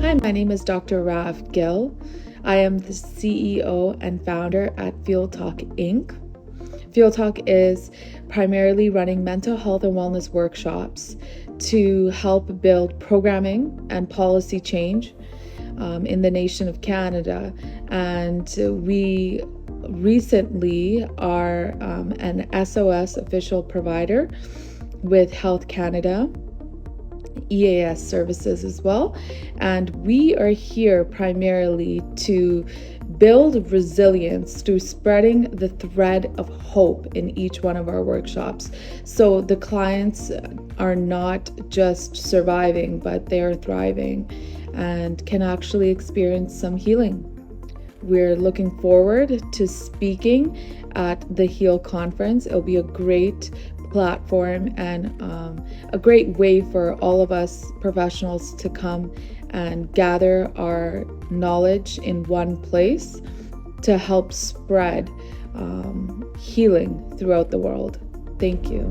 Hi, my name is Dr. Rav Gill. I am the CEO and founder at FealTalk Inc. FealTalk is primarily running mental health and wellness workshops to help build programming and policy change in the nation of Canada. And we recently are an SOS official provider with Health Canada, EAS services as well. And we are here primarily to build resilience through spreading the thread of hope in each one of our workshops. So the clients are not just surviving, but they are thriving and can actually experience some healing. We're looking forward to speaking at the HEAL conference. It'll be a great platform and a great way for all of us professionals to come and gather our knowledge in one place to help spread healing throughout the world. Thank you.